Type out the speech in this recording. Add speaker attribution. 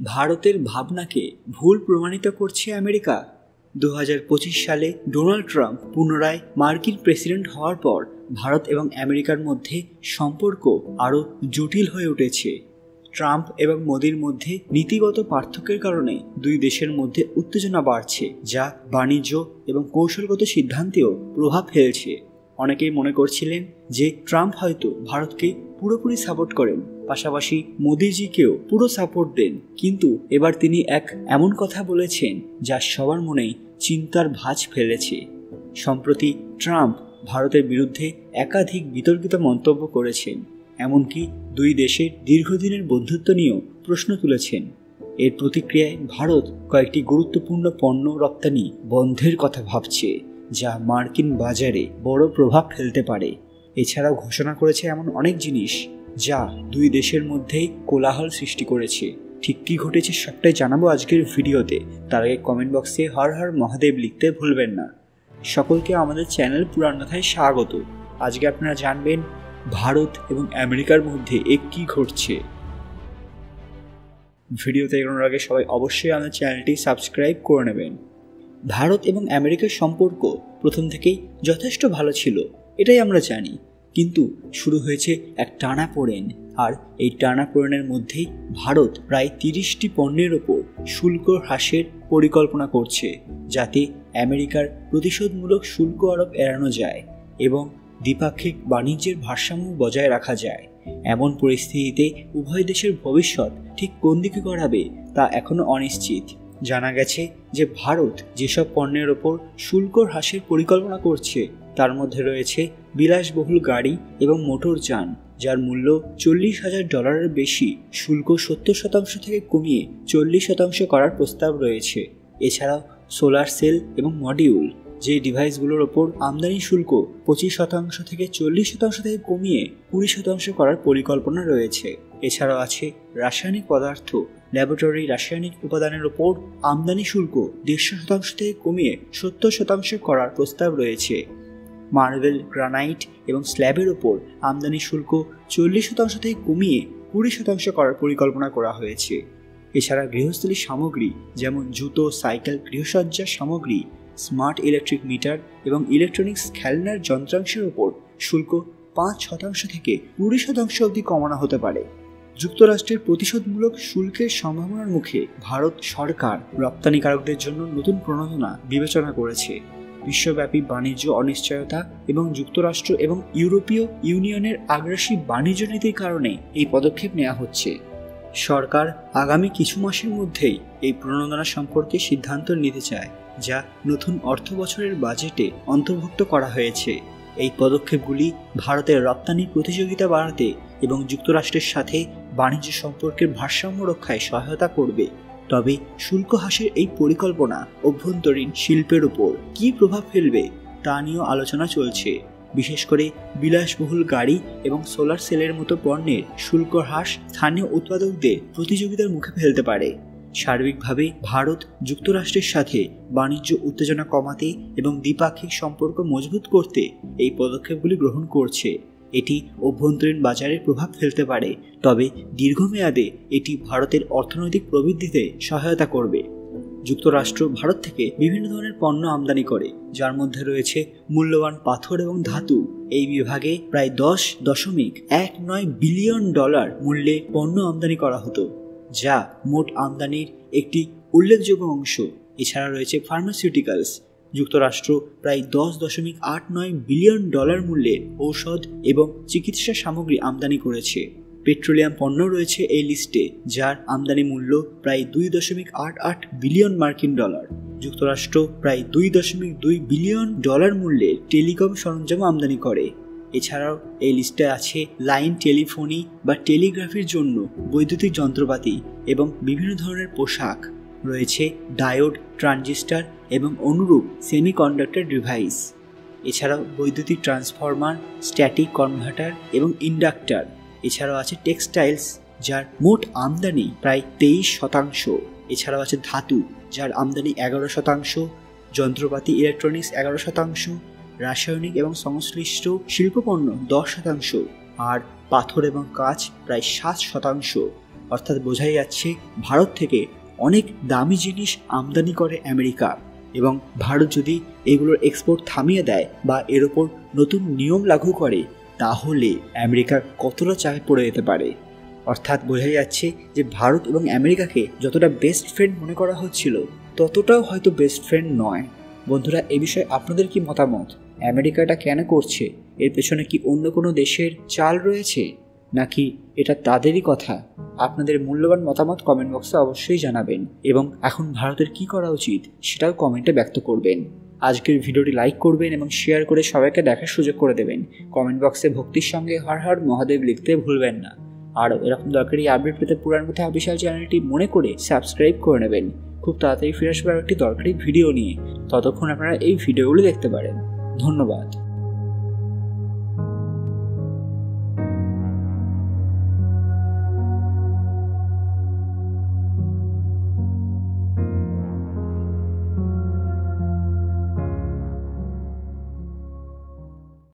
Speaker 1: ভারতের ভাবনাকে ভুল প্রমাণিত করছে আমেরিকা। 2025 সালে ডোনাল্ড ট্রাম্প পুনরায় মার্কিন প্রেসিডেন্ট হওয়ার পর ভারত এবং আমেরিকার মধ্যে সম্পর্ক আরও জটিল হয়ে উঠেছে। ট্রাম্প এবং মোদির মধ্যে নীতিগত পার্থক্যের কারণে দুই দেশের মধ্যে উত্তেজনা বাড়ছে, যা বাণিজ্য এবং কৌশলগত সিদ্ধান্তেও প্রভাব ফেলছে। অনেকেই মনে করছিলেন যে ট্রাম্প হয়তো ভারতকে পুরোপুরি সাপোর্ট করেন, পাশাপাশি মোদিজিকেও পুরো সাপোর্ট দেন, কিন্তু এবার তিনি এক এমন কথা বলেছেন যা সবার মনেই চিন্তার ভাঁজ ফেলেছে। সম্প্রতি ট্রাম্প ভারতের বিরুদ্ধে একাধিক বিতর্কিত মন্তব্য করেছেন, এমনকি দুই দেশের দীর্ঘদিনের বন্ধুত্ব নিয়েও প্রশ্ন তুলেছেন। এর প্রতিক্রিয়ায় ভারত কয়েকটি গুরুত্বপূর্ণ পণ্য রপ্তানি বন্ধের কথা ভাবছে, যা মার্কিন বাজারে বড় প্রভাব ফেলতে পারে। এছাড়াও ঘোষণা করেছে এমন অনেক জিনিস যা দুই দেশের মধ্যেই কোলাহল সৃষ্টি করেছে। ঠিক কী ঘটেছে সবটাই জানাবো আজকের ভিডিওতে। তার আগে কমেন্ট বক্সে হর হর মহাদেব লিখতে ভুলবেন না। সকলকে আমাদের চ্যানেল পুরাণ কথায় স্বাগত। আজকে আপনারা জানবেন ভারত এবং আমেরিকার মধ্যে কী ঘটছে। ভিডিওতে এগোনোর আগে সবাই অবশ্যই আমাদের চ্যানেলটি সাবস্ক্রাইব করে নেবেন। ভারত এবং আমেরিকার সম্পর্ক প্রথম থেকেই যথেষ্ট ভালো ছিল, এটাই আমরা জানি, কিন্তু শুরু হয়েছে এক টানাপোড়েন। আর এই টানাপোড়েনের মধ্যেই ভারত প্রায় 30টি পণ্যের ওপর শুল্ক হ্রাসের পরিকল্পনা করছে, যাতে আমেরিকার প্রতিশোধমূলক শুল্ক আরোপ এড়ানো যায় এবং দ্বিপাক্ষিক বাণিজ্যের ভারসাম্য বজায় রাখা যায়। এমন পরিস্থিতিতে উভয় দেশের ভবিষ্যৎ ঠিক কোন দিকে গড়াবে তা এখনও অনিশ্চিত। জানা গেছে যে ভারত যেসব পণ্যের ওপর শুল্ক হ্রাসের পরিকল্পনা করছে তার মধ্যে রয়েছে বিলাসবহুল গাড়ি এবং মোটরযান, যার মূল্য $40,000 বেশি শুল্ক 70% থেকে কমিয়ে 40% করার প্রস্তাব রয়েছে। এছাড়াও সোলার সেল এবং মডিউল, যে ডিভাইসগুলোর ওপর আমদানি শুল্ক 25% থেকে 40% থেকে কমিয়ে 20% করার পরিকল্পনা রয়েছে। এছাড়াও আছে রাসায়নিক পদার্থ, ল্যাবরেটরি রাসায়নিক উপাদানের ওপর আমদানি শুল্ক 150% থেকে কমিয়ে 70% করার প্রস্তাব রয়েছে। মার্বেল, গ্রানাইট এবং স্ল্যাবের ওপর আমদানি শুল্ক 40% থেকে কমিয়ে 20% করার পরিকল্পনা করা হয়েছে। এছাড়া গৃহস্থলী সামগ্রী যেমন জুতো, সাইকেল, গৃহসজ্জার সামগ্রী, স্মার্ট ইলেকট্রিক মিটার এবং ইলেকট্রনিক্স খেলনার যন্ত্রাংশের ওপর শুল্ক 5% থেকে 20% অবধি কমানো হতে পারে। যুক্তরাষ্ট্রের প্রতিশোধমূলক শুল্কের সম্ভাবনার মুখে ভারত সরকার রপ্তানিকারকদের জন্য নতুন প্রণোদনা বিবেচনা করেছে। বিশ্বব্যাপী বাণিজ্য অনিশ্চয়তা এবং যুক্তরাষ্ট্র এবং ইউরোপীয় ইউনিয়নের আগ্রাসী বাণিজ্য নীতির কারণে এই পদক্ষেপ নেওয়া হচ্ছে। সরকার আগামী কিছু মাসের মধ্যেই এই প্রণোদনা সম্পর্কে সিদ্ধান্ত নিতে চায়, যা নতুন অর্থ বছরের বাজেটে অন্তর্ভুক্ত করা হয়েছে। এই পদক্ষেপগুলি ভারতের রপ্তানি প্রতিযোগিতা বাড়াতে এবং যুক্তরাষ্ট্রের সাথে বাণিজ্য সম্পর্কের ভারসাম্য রক্ষায় সহায়তা করবে। তবে শুল্ক হ্রাসের এই পরিকল্পনা অভ্যন্তরীণ শিল্পের উপর কী প্রভাব ফেলবে তা নিয়েও আলোচনা চলছে। বিশেষ করে বিলাসবহুল গাড়ি এবং সোলার সেলের মতো পণ্যের শুল্ক হ্রাস স্থানীয় উৎপাদকদের প্রতিযোগিতার মুখে ফেলতে পারে। সার্বিকভাবে ভারত যুক্তরাষ্ট্রের সাথে বাণিজ্য উত্তেজনা কমাতে এবং দ্বিপাক্ষিক সম্পর্ক মজবুত করতে এই পদক্ষেপগুলি গ্রহণ করছে। এটি অভ্যন্তরীণ বাজারে প্রভাব ফেলতে পারে, তবে দীর্ঘমেয়াদে এটি ভারতের অর্থনৈতিক প্রবৃদ্ধিতে সহায়তা করবে। যুক্তরাষ্ট্র ভারত থেকে বিভিন্ন ধরনের পণ্য আমদানি করে, যার মধ্যে রয়েছে মূল্যবান পাথর এবং ধাতু। এই বিভাগে প্রায় $10.19 বিলিয়ন মূল্যে পণ্য আমদানি করা হতো, যা মোট আমদানির একটি উল্লেখযোগ্য অংশ। এছাড়া রয়েছে ফার্মাসিউটিক্যালস। যুক্তরাষ্ট্র প্রায় $10.89 বিলিয়ন মূল্যের ঔষধ এবং চিকিৎসা সামগ্রী আমদানি করেছে। পেট্রোলিয়াম পণ্য রয়েছে এই লিস্টে, যার আমদানি মূল্য প্রায় $2.88 বিলিয়ন মার্কিন ডলার। যুক্তরাষ্ট্র প্রায় $2.2 বিলিয়ন মূল্যের টেলিকম সরঞ্জাম আমদানি করে। এছাড়াও এই লিস্টে আছে লাইন টেলিফোনি বা টেলিগ্রাফির জন্য বৈদ্যুতিক যন্ত্রপাতি এবং বিভিন্ন ধরনের পোশাক। রয়েছে ডায়োড, ট্রানজিস্টার এবং অনুরূপ সেমিকন্ডাক্টর ডিভাইস। এছাড়াও বৈদ্যুতিক ট্রান্সফরমার, স্ট্যাটিক কনভার্টার এবং ইন্ডাক্টর। এছাড়াও আছে টেক্সটাইলস, যার মোট আমদানি প্রায় 23%। এছাড়াও আছে ধাতু, যার আমদানি 11%, যন্ত্রপাতি ইলেকট্রনিক্স 11%, রাসায়নিক এবং সংশ্লিষ্ট শিল্পপণ্য 10%, আর পাথর এবং কাঁচ প্রায় 7%। অর্থাৎ বোঝাই যাচ্ছে ভারত থেকে অনেক দামি জিনিস আমদানি করে আমেরিকা, এবং ভারত যদি এগুলোর এক্সপোর্ট থামিয়ে দেয় বা এর ওপর নতুন নিয়ম লাগু করে তাহলে আমেরিকার কতটা চাপে পড়ে যেতে পারে। অর্থাৎ বোঝাই যাচ্ছে যে ভারত এবং আমেরিকাকে যতটা বেস্ট ফ্রেন্ড মনে করা হচ্ছিল ততটাও হয়তো বেস্ট ফ্রেন্ড নয়। বন্ধুরা, এ বিষয়ে আপনাদের কি মতামত? আমেরিকা এটা কেন করছে? এর পেছনে কি অন্য কোনো দেশের চাল রয়েছে, নাকি এটা তাদেরই কথা? আপনাদের মূল্যবান মতামত কমেন্ট বক্সে অবশ্যই জানাবেন, এবং এখন ভারতের কি করা উচিত সেটাও কমেন্টে ব্যক্ত করবেন। আজকের ভিডিওটি লাইক করবেন এবং শেয়ার করে সবাইকে দেখার সুযোগ করে দেবেন। কমেন্ট বক্সে ভক্তির সঙ্গে হর হর মহাদেব লিখতে ভুলবেন না। আর এরকম দরকারি আপডেট পেতে পুরাণ কথা অফিসিয়াল চ্যানেলটি মনে করে সাবস্ক্রাইব করে নেবেন। খুব তাড়াতাড়ি ফিরে আসবার একটি দরকারি ভিডিও নিয়ে, ততক্ষণ আপনারা এই ভিডিওগুলি দেখতে পারেন। ধন্যবাদ।